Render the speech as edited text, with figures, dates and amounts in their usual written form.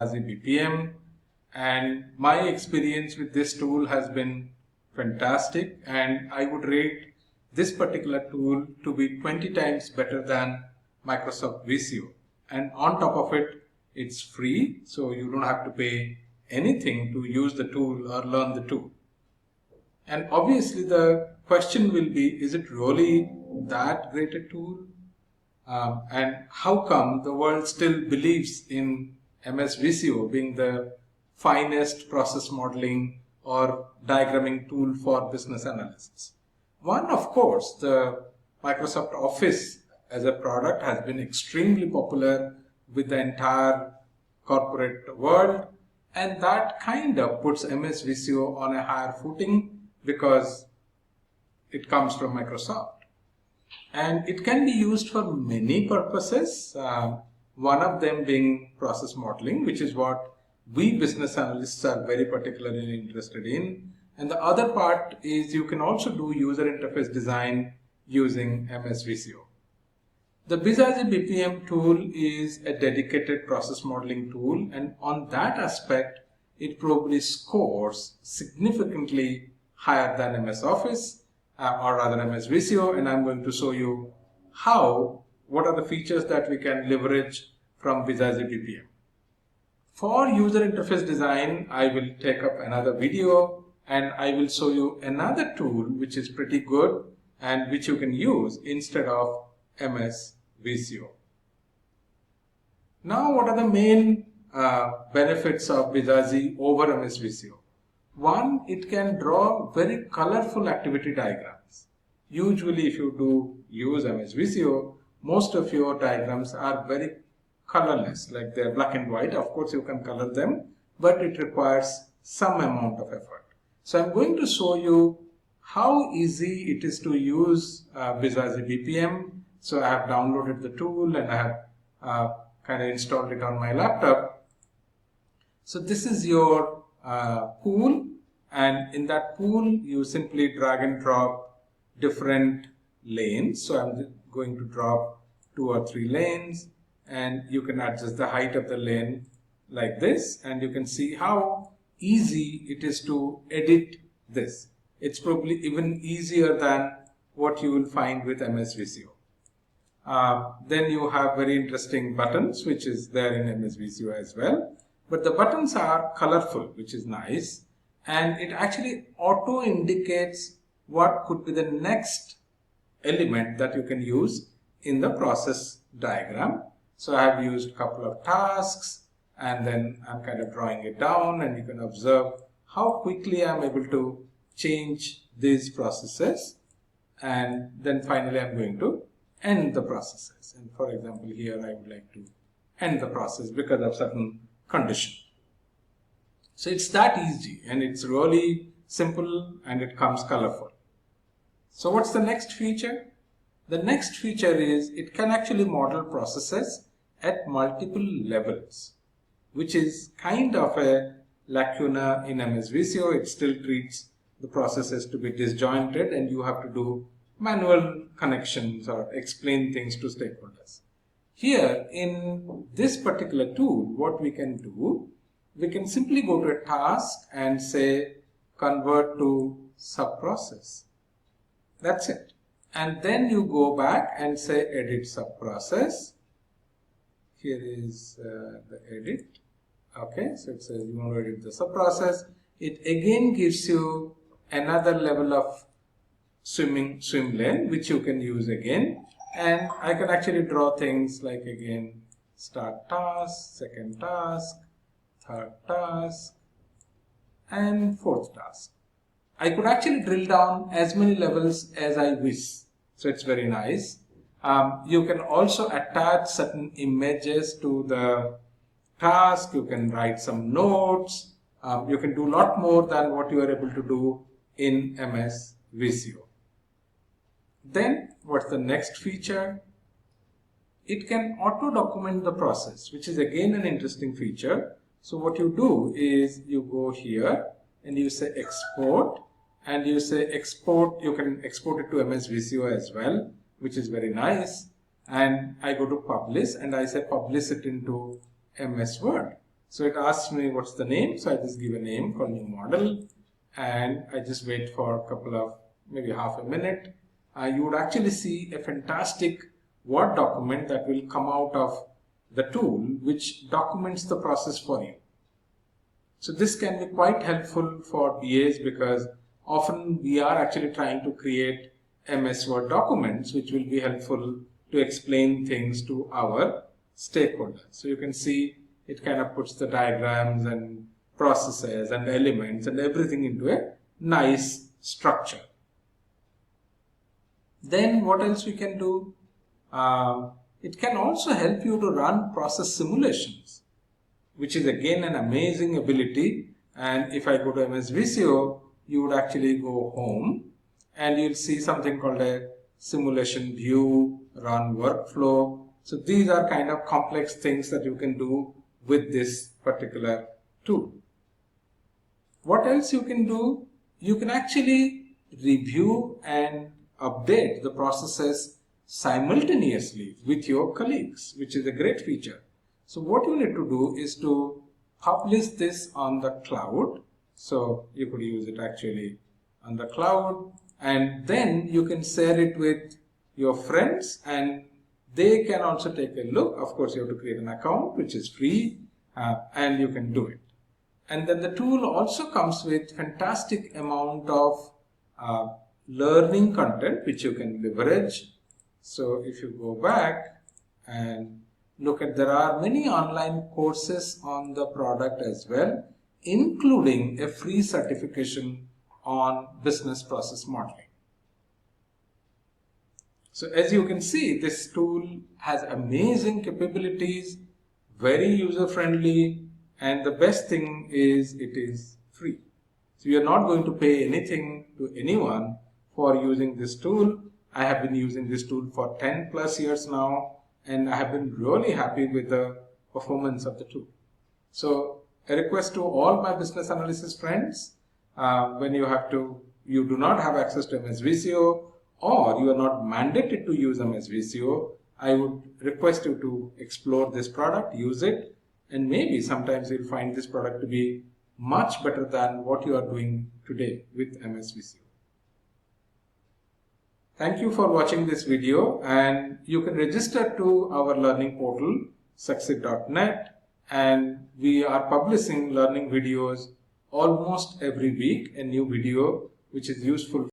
BPM, and my experience with this tool has been fantastic, and I would rate this particular tool to be 20 times better than Microsoft Visio. And on top of it, it's free, so you don't have to pay anything to use the tool or learn the tool. And obviously the question will be, is it really that great a tool? And how come the world still believes in MS Visio being the finest process modeling or diagramming tool for business analysts? One, of course, the Microsoft Office as a product has been extremely popular with the entire corporate world, and that kind of puts MS Visio on a higher footing because it comes from Microsoft. And it can be used for many purposes, one of them being process modeling, which is what we business analysts are very particularly interested in. And the other part is you can also do user interface design using MS Visio. The Bizazzy BPM tool is a dedicated process modeling tool, and on that aspect, it probably scores significantly higher than MS Office, or rather MS Visio, and I'm going to show you what are the features that we can leverage from Bizazzy BPM. For user interface design, I will take up another video and I will show you another tool which is pretty good and which you can use instead of MS Visio. Now, what are the main benefits of Bizazzy over MS Visio? One, it can draw very colorful activity diagrams. Usually, if you do use MS Visio, most of your diagrams are very colorless, like they're black and white. Of course, you can color them, but it requires some amount of effort. So I'm going to show you how easy it is to use Bizazzy BPM. So I have downloaded the tool and I have kind of installed it on my laptop. So this is your pool, and in that pool you simply drag and drop different lanes. So I'm going to drop 2 or 3 lanes, and you can adjust the height of the lane like this, and you can see how easy it is to edit this. It's probably even easier than what you will find with MS Visio. Then you have very interesting buttons, which is there in MS Visio as well. But the buttons are colorful, which is nice, and it actually auto indicates what could be the next element that you can use in the process diagram. So I have used a couple of tasks, and then I'm kind of drawing it down, and you can observe how quickly I'm able to change these processes. And then finally I'm going to end the processes. And for example, here I would like to end the process because of certain condition. So it's that easy, and it's really simple, and it comes colorful. So what's the next feature? The next feature is it can actually model processes at multiple levels, which is kind of a lacuna in MS Visio. It still treats the processes to be disjointed, and you have to do manual connections or explain things to stakeholders. Here in this particular tool, what we can do, we can simply go to a task and say convert to subprocess. That's it. And then you go back and say edit subprocess. Here is the edit. Okay, so it says you want to edit the subprocess. It again gives you another level of swim lane, which you can use again. And I can actually draw things like again start task, second task, third task, and fourth task. I could actually drill down as many levels as I wish. So it's very nice. You can also attach certain images to the task. You can write some notes. You can do a lot more than what you are able to do in MS Visio. Then what's the next feature? It can auto document the process, which is again an interesting feature. So what you do is you go here and you say export, and you say export. You can export it to MS Visio as well, which is very nice. And I go to publish and I say publish it into MS Word. So it asks me what's the name. So I just give a name called new model, and I just wait for a couple of, maybe half a minute. You would actually see a fantastic Word document that will come out of the tool, which documents the process for you. So this can be quite helpful for BAs, because often we are actually trying to create MS Word documents which will be helpful to explain things to our stakeholders. So you can see it kind of puts the diagrams and processes and elements and everything into a nice structure. Then what else we can do? It can also help you to run process simulations, which is again an amazing ability. And if I go to MS Visio, you would actually go home and you'll see something called a simulation view, run workflow. So these are kind of complex things that you can do with this particular tool. What else you can do? You can actually review and update the processes simultaneously with your colleagues, which is a great feature. So what you need to do is to publish this on the cloud. So you could use it actually on the cloud, and then you can share it with your friends and they can also take a look. Of course, you have to create an account, which is free, and you can do it. And then the tool also comes with fantastic amount of learning content which you can leverage. So if you go back and look at, there are many online courses on the product as well, including a free certification on business process modeling. So as you can see, this tool has amazing capabilities, very user friendly, and the best thing is it is free. So you are not going to pay anything to anyone for using this tool. I have been using this tool for 10 plus years now, and I have been really happy with the performance of the tool. So a request to all my business analysis friends, when you do not have access to MS Visio, or you are not mandated to use MS Visio, I would request you to explore this product, use it, and maybe sometimes you'll find this product to be much better than what you are doing today with MS Visio. Thank you for watching this video, and you can register to our learning portal succeed.net, and we are publishing learning videos almost every week, a new video which is useful